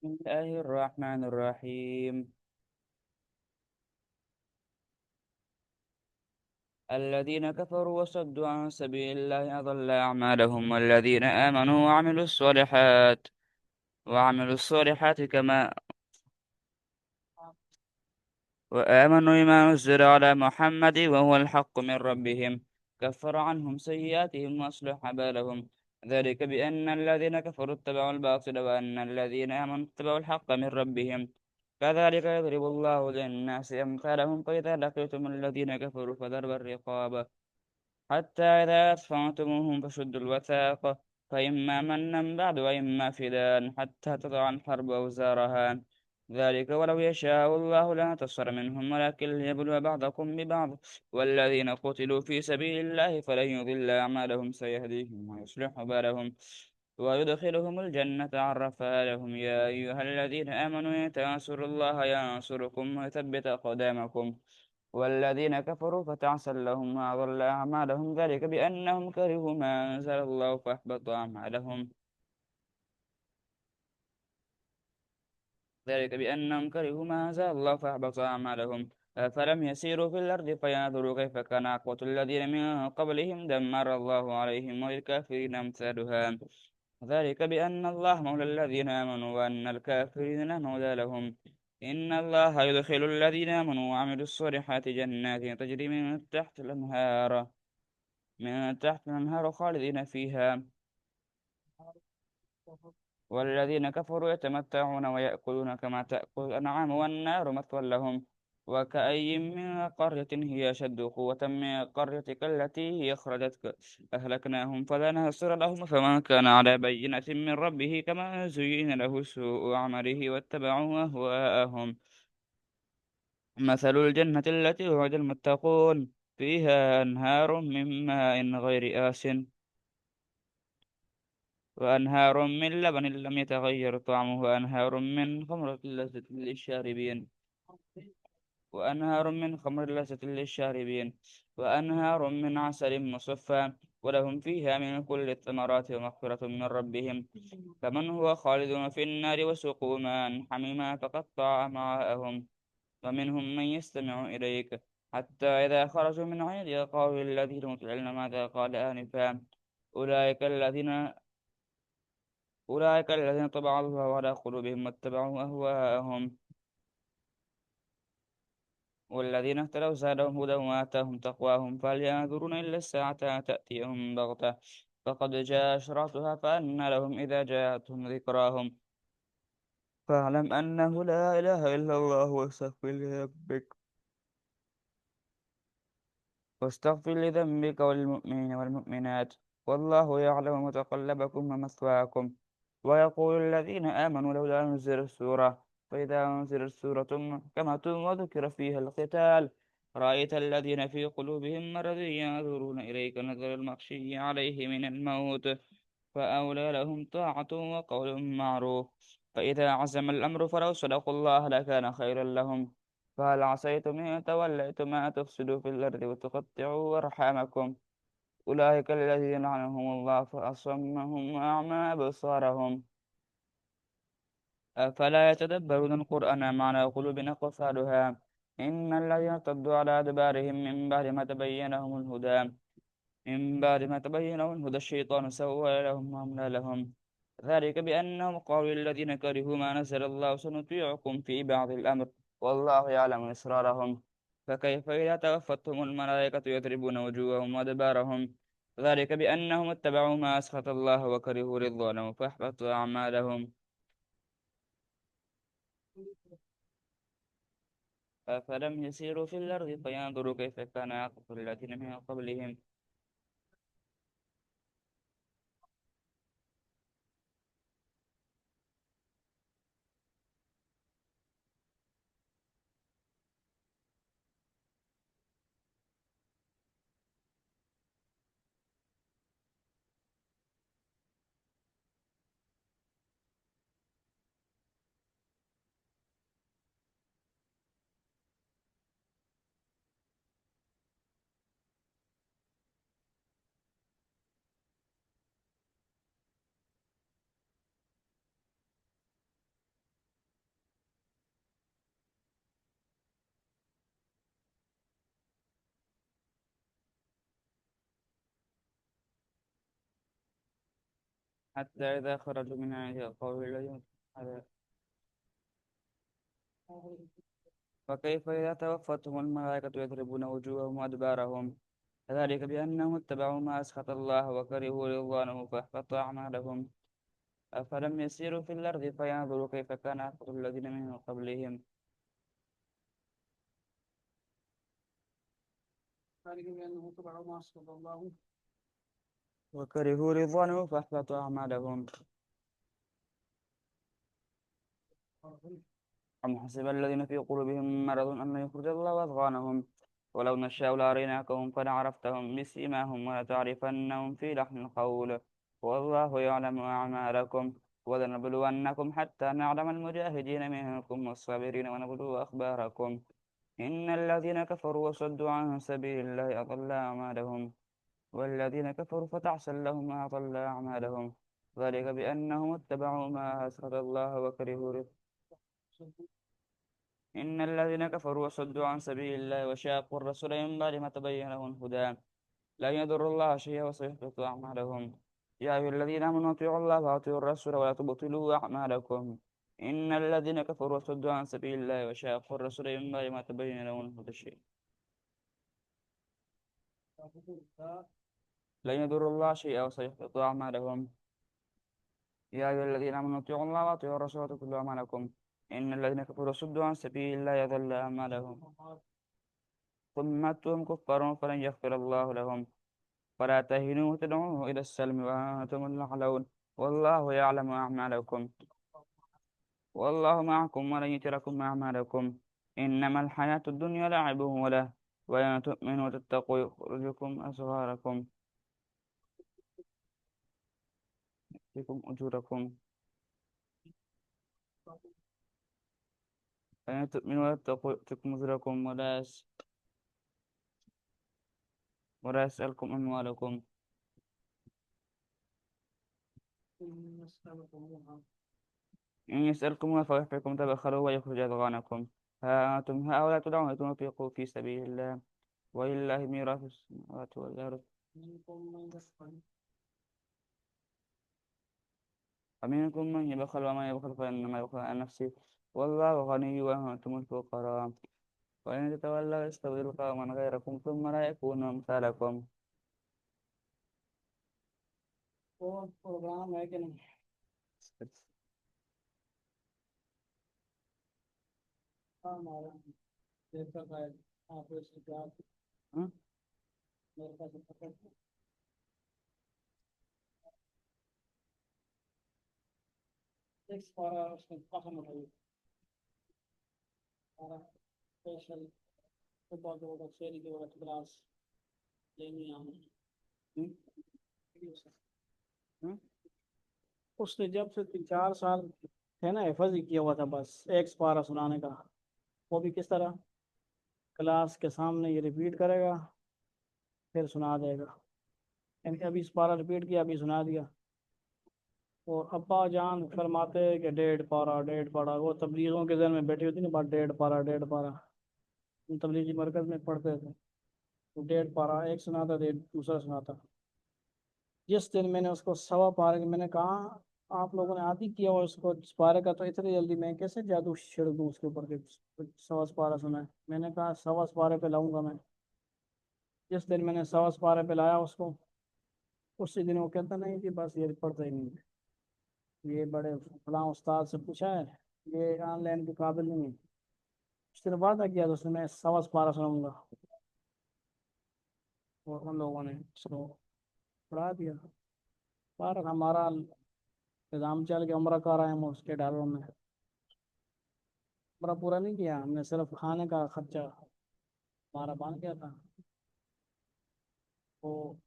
بسم الله الرحمن الرحيم. الذين كفروا وصدوا عن سبيل الله أضل أعمالهم، والذين آمنوا وعملوا الصالحات كما وآمنوا بما نزل على محمد وهو الحق من ربهم كفر عنهم سيئاتهم وأصلح بالهم. ذلك بأن الذين كفروا اتبعوا الباطل وأن الذين آمنوا اتبعوا الحق من ربهم. كذلك يضرب الله للناس أمثالهم، فإذا لقيتم الذين كفروا فضرب الرقاب حتى إذا أثخنتموهم فشدوا الوثاق، فإما منا بعد وإما فداء حتى تضع الحرب أوزارها. ذلك ولو يشاء الله لانتصر منهم، ولكن ليبلو بعضكم ببعض. والذين قتلوا في سبيل الله فلن يضل أعمالهم، سيهديهم ويصلح بالهم ويدخلهم الجنة عرفها لهم. يا أيها الذين آمنوا إن تنصروا الله ينصركم ويثبت أقدامكم. والذين كفروا فتعسا لهم وأضل أعمالهم. ذلك بأنهم كرهوا ما أنزل الله فأحبط أعمالهم. فلم يسيروا في الأرض فينظروا كيف كان عاقبة الذين من قبلهم دمر الله عليهم وللكافرين أمثالها. ذلك بأن الله مولى الذين آمنوا وأن الكافرين لا مولى لهم. إن الله يدخل الذين آمنوا وعملوا الصالحات جنات تجري من تحت الأنهار خالدين فيها. والذين كفروا يتمتعون ويأكلون كما تأكل الأنعام والنار مثوى لهم. وكأي من قرية هي أشد قوة من قريتك التي هي أخرجتك أهلكناهم فلا ناصر لهم، فمن كان على بينة من ربه كما زين له سوء عمله واتبعوا أهواءهم. مثل الجنة التي وعد المتقون فيها أنهار من ماء غير وأنهار من لبن لم يتغير طعمه، وأنهار من خمر لذة للشاربين، وأنهار من عسل مصفى، ولهم فيها من كل الثمرات ومغفرة من ربهم. كمن هو خالد في النار وسقوا ماء حميما فقطع أمعاءهم. ومنهم من يستمع إليك حتى إذا خرجوا من عندك قالوا للذين أوتوا العلم ماذا قال آنفا. أولئك الذين أولئك الذين طبع الله على قلوبهم واتبعوا أهواءهم. والذين اهتدوا زادهم هدى وآتاهم تقواهم، فهل ينظرون إلا الساعة أن تأتيهم بغتة فقد جاء أشراطها فأنى لهم إذا جاءتهم ذكراهم. فاعلم أنه لا إله إلا الله واستغفر لذنبك وللمؤمنين والمؤمنات، والله يعلم متقلبكم ومثواكم. ويقول الذين آمنوا لولا أنزلت سورة، فإذا أنزلت سورة محكمة وذكر فيها القتال رأيت الذين في قلوبهم مرض ينظرون إليك نظر المغشي عليه من الموت، فأولى لهم طاعة وقول معروف. فإذا عزم الأمر فلو صدقوا الله لكان خيرا لهم. فهل عسيتم إن توليتم أن تفسدوا في الأرض وتقطعوا أرحامكم. أولئك الذين لعنهم الله فأصمهم وأعمى أبصارهم. أفلا يتدبرون القرآن أم على قلوب أقفالها. إن الذين ارتدوا على أدبارهم من بعد ما تبين لهم الهدى الشيطان سوى لهم وأملى لهم. ذلك بأنهم قالوا للذين كرهوا ما نزل الله سنطيعكم في بعض الأمر والله يعلم إسرارهم. فكيف إذا توفتهم الملائكة يضربون وجوههم وأدبارهم. ذلك بأنهم اتبعوا ما أسخط الله وكرهوا رضوانه فأحبط أعمالهم. أفلم يسيروا في الأرض فينظروا كيف كان عاقبة الذين من قبلهم. حتى إذا خرجوا من عندها قالوا الذين فكيف إذا توفتهم الملائكة يضربون وجوههم وأدبارهم ذلك بأنهم اتبعوا ما أسخط الله وكرهوا رضوانه فأحبط أعمالهم أفلم يسيروا في الأرض فينظروا كيف كان عاقبة الذين من قبلهم ذلك بأنه اتبعوا ما أسخط الله. وكرهوا رضوانه فأحبط أعمالهم أم حسب الذين في قلوبهم مرض أن يخرج الله أضغانهم ولو نشاء لأريناكهم فلعرفتهم بسيماهم ولتعرفنهم في لحن القول والله يعلم أعمالكم ولنبلونكم حتى نعلم المجاهدين منكم والصابرين ونبلو أخباركم إن الذين كفروا وصدوا عن سبيل الله أضل أعمالهم والذين كفروا فتعسا لهم أضل أعمالهم ذلك بأنهم اتبعوا ما أسخط الله وكرهوا إن الذين كفروا وصدوا عن سبيل الله وشاقوا الرسول من بعد ما تبين لهم الهدى لا يضر الله شيئا وسيحبط أعمالهم يا أيها الذين آمنوا أطيعوا الله وأطيعوا الرسول ولا تبطلوا أعمالكم إن الذين كفروا وصدوا عن سبيل الله وشاقوا الرسول من بعد ما تبين لهم الهدى شيء لا يضر الله شيئا وسيحبط أعمالهم يا أيها الذين آمنوا أطيعوا الله وأطيعوا الرسول وتكلوا أعمالكم إن الذين كفروا وصدوا عن سبيل الله يضل أعمالهم ثم أنتم كفار فلن يغفر الله لهم فلا تهنوا وتدعوه إلى السلم وأنتم الأعلون والله يعلم أعمالكم والله معكم ولن يتركم أعمالكم إنما الحياة الدنيا لعب وله وإن تؤمنوا وتتقوا يخرجكم أصغاركم يكم أجوركم وإن تؤمنوا وتتقوا يؤتكم أجوركم ولا يسألكم أموالكم إن يسألكمها فيحفكم تبخلوا ويخرج أضغانكم ها أنتم هؤلاء تدعون لتنفقوا في سبيل الله ولله ميراث السماوات والأرض ومنكم من يبخل وما يبخل فإنما يبخل عن نفسه والله غني وأنتم الفقراء وإن تتولوا يستبدل قوما غيركم ثم لا يكونوا أمثالكم और प्रोग्राम है कि नहीं? हाँ, हमारा देखा था आप इसके बाद ها؟ मेरे पास पता है। एक सारा उसमें पसंद है सारा स्पेशल फुटबॉल के वक्त शेरी के वक्त क्लास लेनी आना ها؟ ها؟ उसने जब से 3 4 साल है ना हिफाज ही किया हुआ था बस एक पारा सुनाने का। वो भी किस तरह क्लास के सामने ये रिपीट करेगा फिर सुना देगा। यानी कि अभी इस पारा रिपीट किया अभी सुना दिया। और अब्बा जान फरमाते कि 1.5 पारा 1.5 पारा वो तबलीगों के जहन में बैठी होती ना बात 1.5 पारा 1.5 पारा हम तबलीगी मरकज में पढ़ते थे तो 1.5 पारा एक सुनाता था दूसरा सुनाता। जिस दिन मैंने उसको 1.25 पारे की मैंने कहा आप लोगों ने आदि किया हुआ उसको इस पारे का तो इतनी जल्दी मैं कैसे जादू छिड़ दूँ उसके ऊपर के 1.25 पारा सुना है। मैंने कहा 1.25 पारे पे लाऊंगा मैं। जिस दिन मैंने 1.25 पारे पे लाया उसको उसी दिन वो कहता नहीं कि बस ये पढ़ता ही नहीं है ये बड़े फलां उस्ताद से पूछा है ये ऑनलाइन के काबिल नहीं है। उस दिन वादा किया तो उसने मैं 1.25 पारा सुनाऊंगा और उन लोगों ने उसको पढ़ा दिया। पर हमारा निज़ाम चल के उम्र का रहे हैं उसके डालों में उम्र पूरा नहीं किया हमने सिर्फ खाने का खर्चा हमारा बन गया था। तो